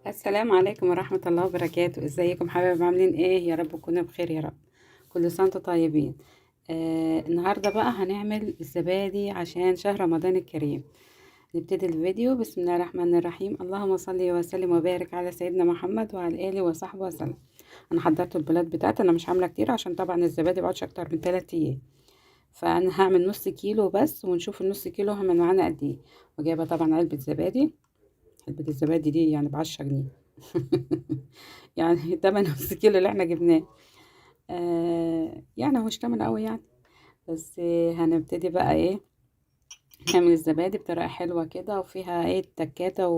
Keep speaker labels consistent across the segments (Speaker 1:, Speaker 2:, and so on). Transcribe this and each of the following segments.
Speaker 1: السلام عليكم ورحمة الله وبركاته. ازيكم حبايب؟ عاملين ايه؟ يا رب تكونوا بخير يا رب. كل سنة وانتم طيبين. النهاردة بقى هنعمل الزبادي عشان شهر رمضان الكريم. نبتدي الفيديو. بسم الله الرحمن الرحيم. اللهم صل وسلم وبارك على سيدنا محمد وعلى اله وصحبه وسلم. انا حضرت البلاد بتاعتي، انا مش عاملة كتير عشان طبعا الزبادي مبقعدش اكتر من 3 ايام. فانا هعمل نص كيلو بس، ونشوف النص كيلو هعمل معانا قد ايه. وجايبة طبعا علبة زبادي. علبة الزبادي دي يعني ب10 جنيه. يعني تمن نص كيلو اللي احنا جبناه. يعني هو مش تمن قوي يعني. بس هنبتدي بقى ايه، نعمل الزبادي بطريقة حلوة كده وفيها ايه التكاتة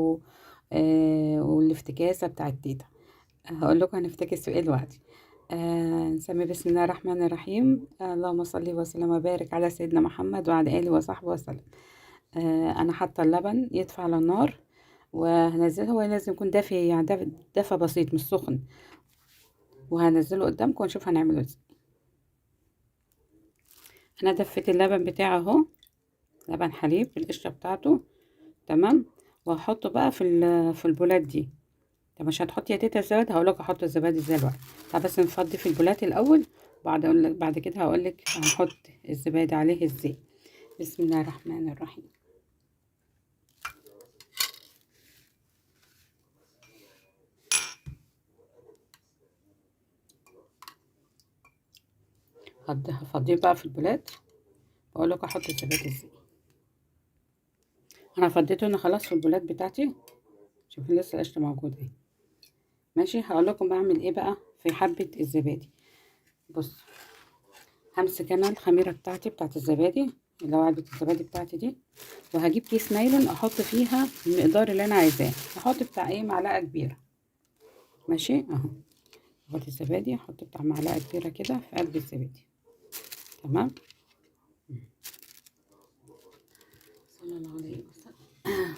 Speaker 1: والافتكاسة بتاعت تيتا. هقول لكم هنفتكس في ايه دلوقتي. نسمي بسم الله الرحمن الرحيم. اللهم صل وسلم وبارك على سيدنا محمد وعلى اله وصحبه وسلم. انا حاطه اللبن يدفع على النار، وهنزله. هو لازم يكون دافي، يعني دفى بسيط مش سخن. وهنزله قدامكم ونشوف هنعمله ازاي. انا دفيت اللبن بتاعه اهو، لبن حليب بالقشره بتاعته. تمام. وهحطه بقى في البولات دي. طب مش هتحطي يا تيتا الزبادي؟ هقولك احط الزبادي ازاي الوقت. طب بس نفضي في البولات الاول، بعد كده هقولك هنحط الزبادي عليه ازاي. بسم الله الرحمن الرحيم. هفضيه بقى في البولات، واقولك احط الزبادي ازاي. انا فضيته انا خلاص في البولات بتاعتي. شوفي لسه القشطه موجوده اهي. ماشي. هقول لكم بعمل ايه بقى في حبه الزبادي. بص، همسك انا الخميره بتاعتي بتاعت الزبادي، اللي هو علبه الزبادي بتاعتي دي. وهجيب كيس نايلون احط فيها المقدار اللي انا عايزاه. احط بتاع ايه، معلقه كبيره. ماشي اهو. احط الزبادي، احط بتاع معلقه كبيره كده في قلب الزبادي. تمام. صلى الله عليه وسلم.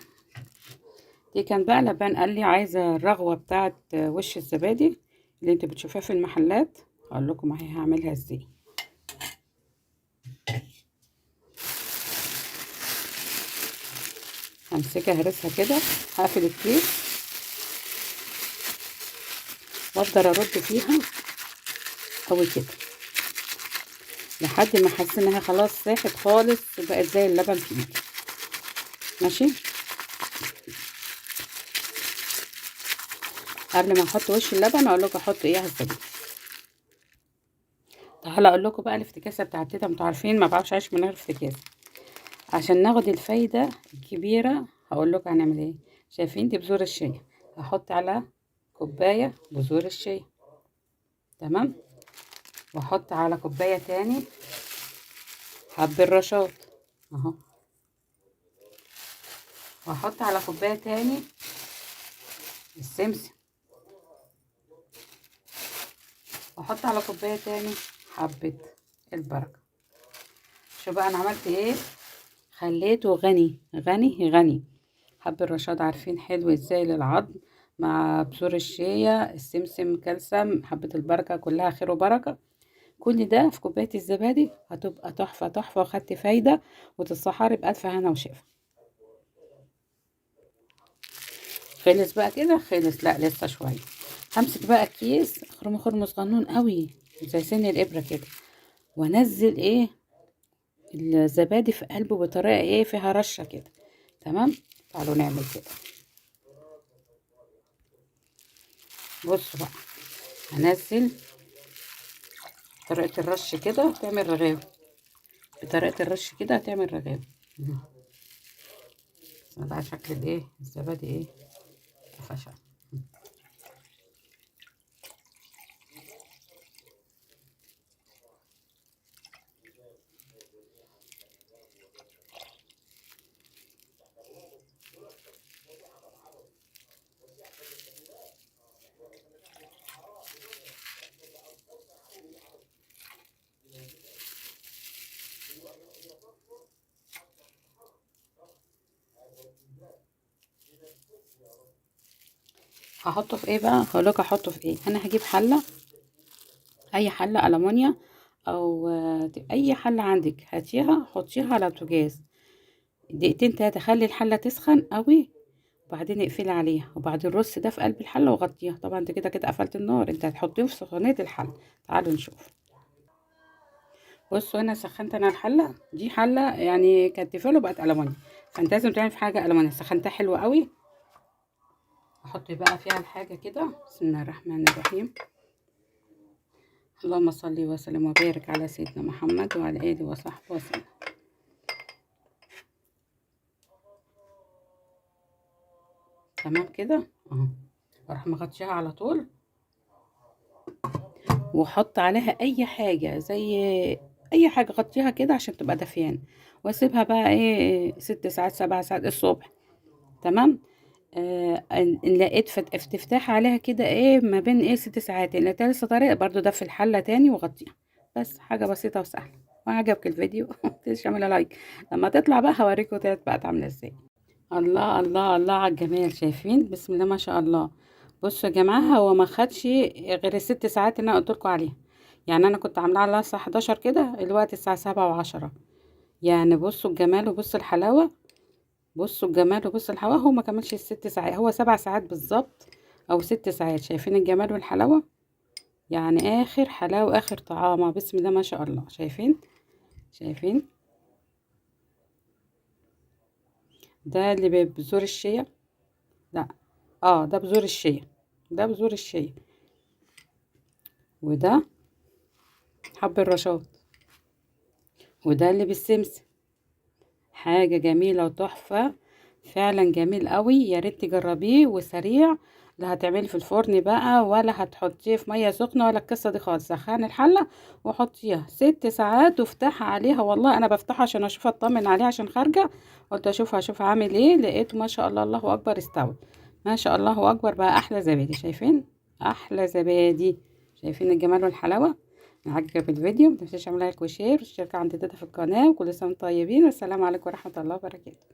Speaker 1: دي كان بقى لبان قال لي عايزه الرغوه بتاعت وش الزبادي اللي انت بتشوفيها في المحلات. هقول لكم اهي هعملها ازاي. همسكها هرسها كده، هقفل الكيس وافضل ارد فيها قوي كده لحد ما احس انها خلاص ساحت خالص وبقت زي اللبن في ايدي. ماشي. قبل ما احط وش اللبن اقول لكم احط ايه على الزبادي. تعالى اقول لكم بقى الافتكاسه بتاعت تيتا. انتوا عارفين ما بعرفش اعيش من غير افتكاسه. عشان ناخد الفايده الكبيره هقول لكم هنعمل ايه. شايفين دي بذور الشيا؟ هحط على كوبايه بذور الشيا. تمام. واحط على كوبايه تاني حب الرشاد اهو. واحط على كوبايه تاني السمسم. واحط على كوبايه تاني حبه البركه. شو بقى انا عملت ايه؟ خليته غني غني غني. حب الرشاد عارفين حلو ازاي للعظم، مع بذور الشيا، السمسم كالسيوم، حبه البركه كلها خير وبركه. كل ده في كوبايه الزبادي هتبقى تحفه تحفه، وخدت فايده وتتسحري بألف هنا وشفا. خلص بقى كده؟ خلص؟ لا لسه شويه. همسك بقى كيس خرم خرم صغنون قوي زي سن الابره كده، وانزل ايه الزبادي في قلبه بطريقه ايه فيها رشه كده. تمام. تعالوا نعمل كده. بصوا بقى، هنزل بطريقه الرش كده تعمل رغاوي. بطريقه الرش كده هتعمل رغاوي. بس بقى شكل الايه الزبادي ايه فشل. هحطه في ايه بقى؟ هقولك احطه في ايه. انا هجيب حله، اي حله ألمونيا او اي حله عندك هاتيها حطيها على البوتاجاز دقيقتين تلاتة. خلي الحله تسخن قوي وبعدين اقفلي عليها، وبعدين الرز ده في قلب الحله وغطيها. طبعا انت كده كده قفلت النار، انت هتحطيه في سخونيه الحله. تعالوا نشوف. بصوا، انا سخنت الحله دي. حله يعني كانت تيفال وبقت المونيا، فانت لازم تعمل في حاجه المونيا. سخنتها حلوه قوي. احط بقى فيها الحاجه كده. بسم الله الرحمن الرحيم. اللهم صل وسلم وبارك على سيدنا محمد وعلى اله وصحبه وسلم. تمام كده اهو. اروح مغطيها على طول، واحط عليها اي حاجه زي اي حاجه، غطيها كده عشان تبقى دافيان، واسيبها بقى ايه 6 ساعات 7 ساعات الصبح. تمام. ان لقيت افتتاح عليها كده ايه ما بين ايه 6 ساعات، ان لقيتها لسه طريقه برضو ده في الحله تاني وغطيها. بس حاجه بسيطه وسهله. وعجبك الفيديو متنسيش تعملي لايك. لما تطلع بقى هوريكم طلعت بقى عامله ازاي. الله الله الله على الجمال. شايفين؟ بسم الله ما شاء الله. بصوا يا جماعه، هو ما خدش غير ال6 ساعات اللي انا قلت لكم عليها. يعني انا كنت عاملاها على الساعه 11 كده، الوقت الساعه 7:10. يعني بصوا الجمال وبصوا الحلاوه. بصوا الجمال وبصوا الحلاوه. هو ما كملش ال6 ساعات، هو 7 ساعات بالظبط او 6 ساعات. شايفين الجمال والحلاوه؟ يعني اخر حلاوه اخر طعامه. بسم الله ما شاء الله. شايفين؟ شايفين؟ ده اللي ببذور الشيا. لا، ده بذور الشيا. ده بذور الشيا. وده حب الرشاد. وده اللي بالسمسم. حاجة جميلة وتحفة. فعلا جميل قوي. يا ريت تجربيه وسريع. لا هتعملي في الفرن بقى ولا هتحطيه في مية سخنة ولا القصة دي خالص. سخني الحلة وحطيها 6 ساعات وافتحي عليها. والله انا بفتحها عشان اشوف اطمن عليها عشان خارجة. قلت اشوف عامل ايه. لقيته ما شاء الله الله اكبر استوى. ما شاء الله اكبر بقى. احلى زبادي. شايفين؟ احلى زبادي. شايفين الجمال والحلاوة؟ عجبك الفيديو متنسيش تعمل لايك وشير واشترك عند دادا في القناة. وكل سنة وانتم طيبين، والسلام عليكم ورحمة الله وبركاته.